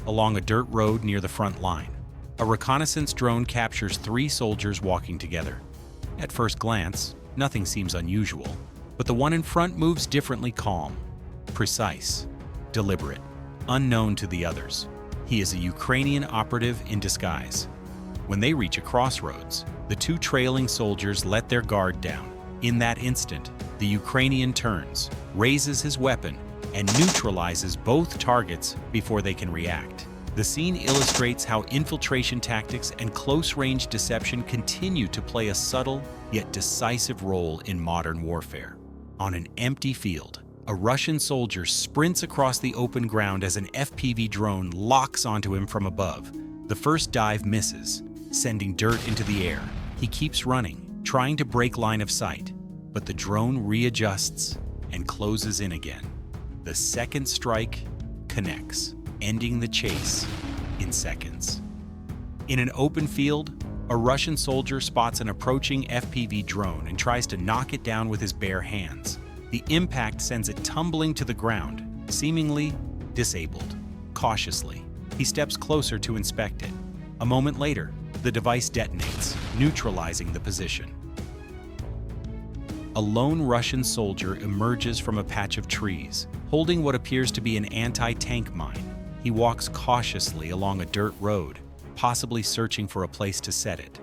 along a dirt road near the front line. A reconnaissance drone captures 3 soldiers walking together. At first glance, nothing seems unusual, but the one in front moves differently: calm, precise, deliberate, unknown to the others. He is a Ukrainian operative in disguise. When they reach a crossroads, the 2 trailing soldiers let their guard down. In that instant, the Ukrainian turns, raises his weapon, and neutralizes both targets before they can react. The scene illustrates how infiltration tactics and close-range deception continue to play a subtle yet decisive role in modern warfare. On an empty field, a Russian soldier sprints across the open ground as an FPV drone locks onto him from above. The first dive misses, sending dirt into the air. He keeps running, trying to break line of sight, but the drone readjusts and closes in again. The second strike connects, ending the chase in seconds. In an open field, a Russian soldier spots an approaching FPV drone and tries to knock it down with his bare hands. The impact sends it tumbling to the ground, seemingly disabled. Cautiously, he steps closer to inspect it. A moment later, the device detonates, neutralizing the position. A lone Russian soldier emerges from a patch of trees, holding what appears to be an anti-tank mine. He walks cautiously along a dirt road, possibly searching for a place to set it.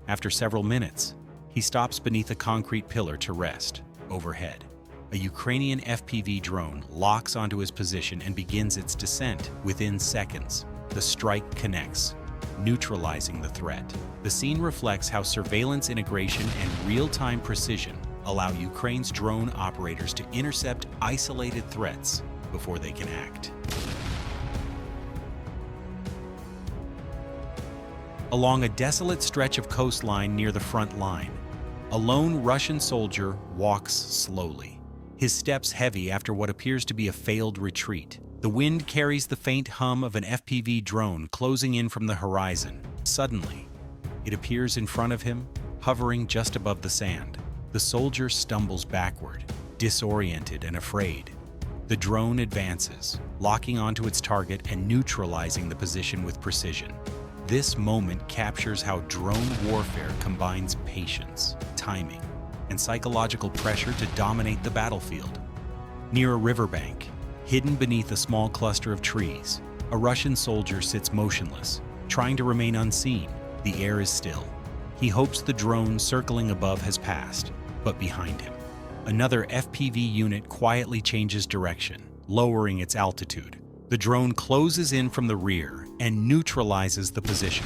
After several minutes, he stops beneath a concrete pillar to rest. Overhead, a Ukrainian FPV drone locks onto his position and begins its descent. Within seconds, the strike connects, neutralizing the threat. The scene reflects how surveillance integration and real-time precision allow Ukraine's drone operators to intercept isolated threats before they can act. Along a desolate stretch of coastline near the front line, a lone Russian soldier walks slowly, his steps heavy after what appears to be a failed retreat. The wind carries the faint hum of an FPV drone closing in from the horizon. Suddenly, it appears in front of him, hovering just above the sand. The soldier stumbles backward, disoriented and afraid. The drone advances, locking onto its target and neutralizing the position with precision. This moment captures how drone warfare combines patience, timing, and psychological pressure to dominate the battlefield. Near a riverbank, hidden beneath a small cluster of trees, a Russian soldier sits motionless, trying to remain unseen. The air is still. He hopes the drone circling above has passed, but behind him, another FPV unit quietly changes direction, lowering its altitude. The drone closes in from the rear and neutralizes the position.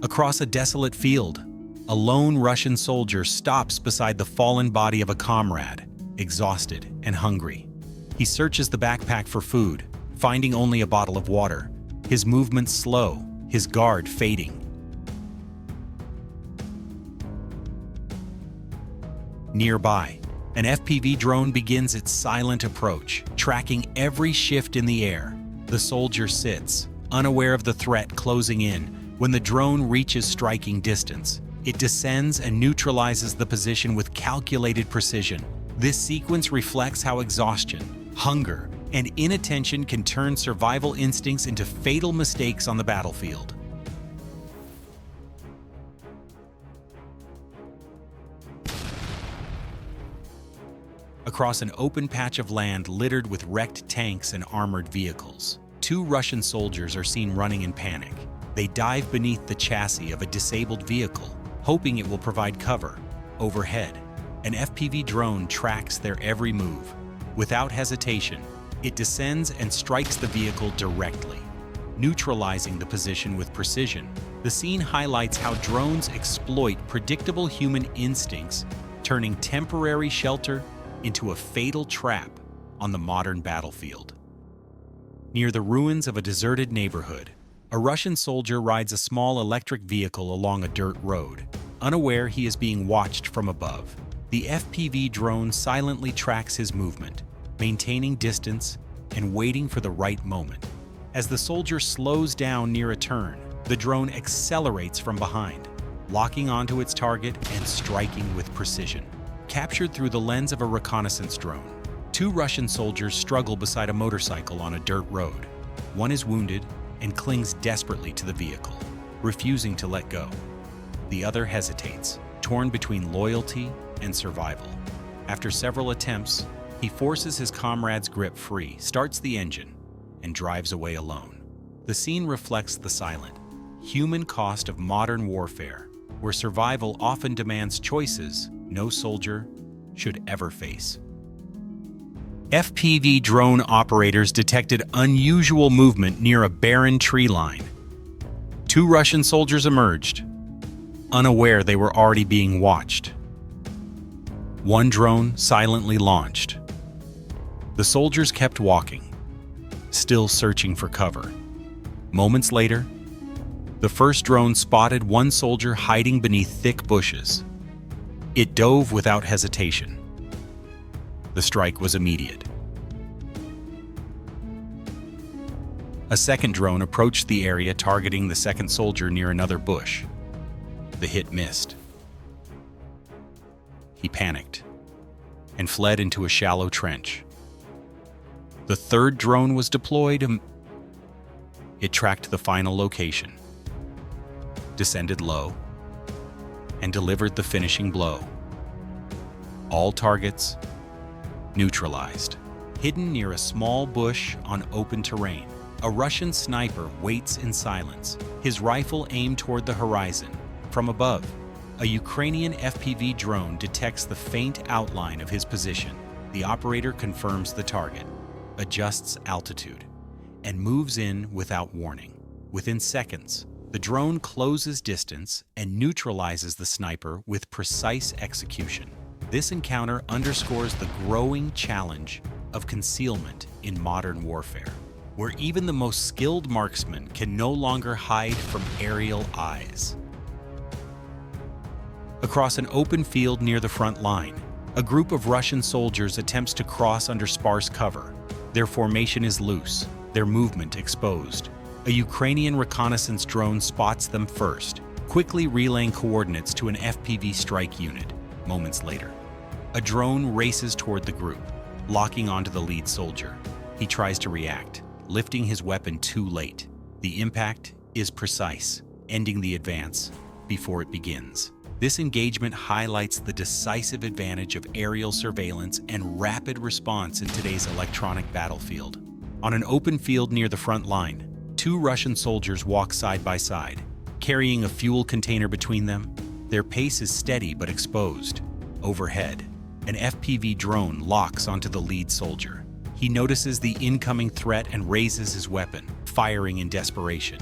Across a desolate field, a lone Russian soldier stops beside the fallen body of a comrade, exhausted and hungry. He searches the backpack for food, finding only a bottle of water. His movements slow, his guard fading. Nearby, an FPV drone begins its silent approach, tracking every shift in the air. The soldier sits, unaware of the threat closing in. When the drone reaches striking distance, it descends and neutralizes the position with calculated precision. This sequence reflects how exhaustion, hunger, and inattention can turn survival instincts into fatal mistakes on the battlefield. Across an open patch of land littered with wrecked tanks and armored vehicles, 2 Russian soldiers are seen running in panic. They dive beneath the chassis of a disabled vehicle, hoping it will provide cover. Overhead, an FPV drone tracks their every move. Without hesitation, it descends and strikes the vehicle directly, neutralizing the position with precision. The scene highlights how drones exploit predictable human instincts, turning temporary shelter into a fatal trap on the modern battlefield. Near the ruins of a deserted neighborhood, a Russian soldier rides a small electric vehicle along a dirt road, unaware he is being watched from above. The FPV drone silently tracks his movement, maintaining distance and waiting for the right moment. As the soldier slows down near a turn, the drone accelerates from behind, locking onto its target and striking with precision. Captured through the lens of a reconnaissance drone, 2 Russian soldiers struggle beside a motorcycle on a dirt road. One is wounded and clings desperately to the vehicle, refusing to let go. The other hesitates, torn between loyalty and survival. After several attempts, he forces his comrade's grip free, starts the engine, and drives away alone. The scene reflects the silent, human cost of modern warfare, where survival often demands choices no soldier should ever face. FPV drone operators detected unusual movement near a barren tree line. Two Russian soldiers emerged, unaware they were already being watched. One drone silently launched. The soldiers kept walking, still searching for cover. Moments later, the first drone spotted one soldier hiding beneath thick bushes. It dove without hesitation. The strike was immediate. A second drone approached the area, targeting the second soldier near another bush. The hit missed. He panicked and fled into a shallow trench. The third drone was deployed. It tracked the final location, descended low, and delivered the finishing blow. All targets neutralized. Hidden near a small bush on open terrain, a Russian sniper waits in silence, his rifle aimed toward the horizon. From above, a Ukrainian FPV drone detects the faint outline of his position. The operator confirms the target, adjusts altitude, and moves in without warning. Within seconds, the drone closes distance and neutralizes the sniper with precise execution. This encounter underscores the growing challenge of concealment in modern warfare, where even the most skilled marksman can no longer hide from aerial eyes. Across an open field near the front line, a group of Russian soldiers attempts to cross under sparse cover. Their formation is loose, their movement exposed. A Ukrainian reconnaissance drone spots them first, quickly relaying coordinates to an FPV strike unit. Moments later, a drone races toward the group, locking onto the lead soldier. He tries to react, lifting his weapon too late. The impact is precise, ending the advance before it begins. This engagement highlights the decisive advantage of aerial surveillance and rapid response in today's electronic battlefield. On an open field near the front line, two Russian soldiers walk side by side, carrying a fuel container between them. Their pace is steady but exposed. Overhead, an FPV drone locks onto the lead soldier. He notices the incoming threat and raises his weapon, firing in desperation.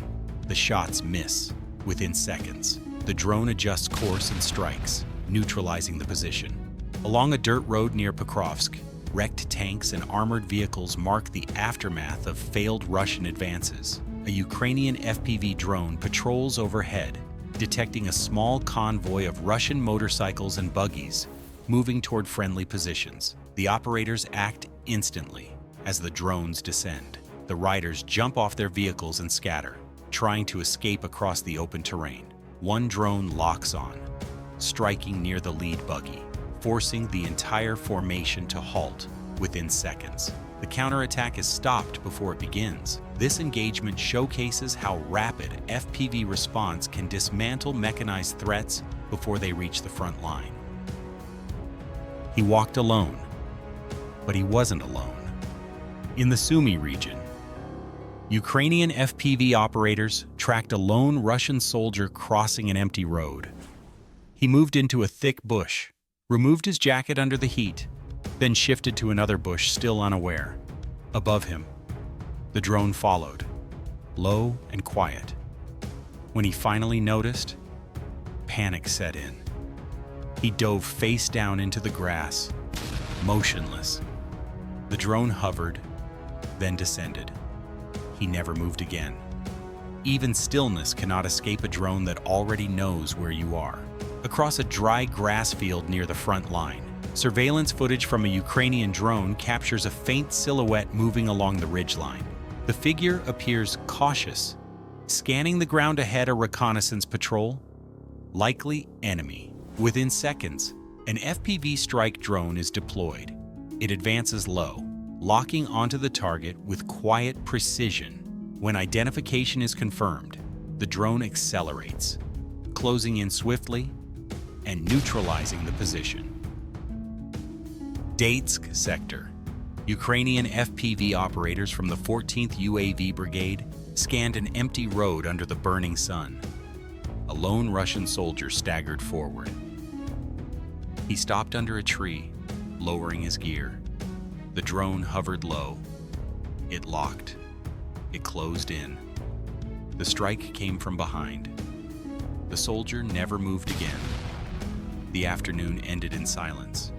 The shots miss. Within seconds, the drone adjusts course and strikes, neutralizing the position. Along a dirt road near Pokrovsk, wrecked tanks and armored vehicles mark the aftermath of failed Russian advances. A Ukrainian FPV drone patrols overhead, detecting a small convoy of Russian motorcycles and buggies moving toward friendly positions. The operators act instantly. As the drones descend, the riders jump off their vehicles and scatter, trying to escape across the open terrain. One drone locks on, striking near the lead buggy, forcing the entire formation to halt within seconds. The counterattack is stopped before it begins. This engagement showcases how rapid FPV response can dismantle mechanized threats before they reach the front line. He walked alone, but he wasn't alone. In the Sumy region, Ukrainian FPV operators tracked a lone Russian soldier crossing an empty road. He moved into a thick bush, removed his jacket under the heat, then shifted to another bush, still unaware. Above him, the drone followed, low and quiet. When he finally noticed, panic set in. He dove face down into the grass, motionless. The drone hovered, then descended. He never moved again. Even stillness cannot escape a drone that already knows where you are. Across a dry grass field near the front line, surveillance footage from a Ukrainian drone captures a faint silhouette moving along the ridgeline. The figure appears cautious, scanning the ground ahead. A reconnaissance patrol, likely enemy. Within seconds, an FPV strike drone is deployed. It advances low, locking onto the target with quiet precision. When identification is confirmed, the drone accelerates, closing in swiftly and neutralizing the position. Donetsk sector. Ukrainian FPV operators from the 14th UAV Brigade scanned an empty road under the burning sun. A lone Russian soldier staggered forward. He stopped under a tree, lowering his gear. The drone hovered low. It locked. It closed in. The strike came from behind. The soldier never moved again. The afternoon ended in silence.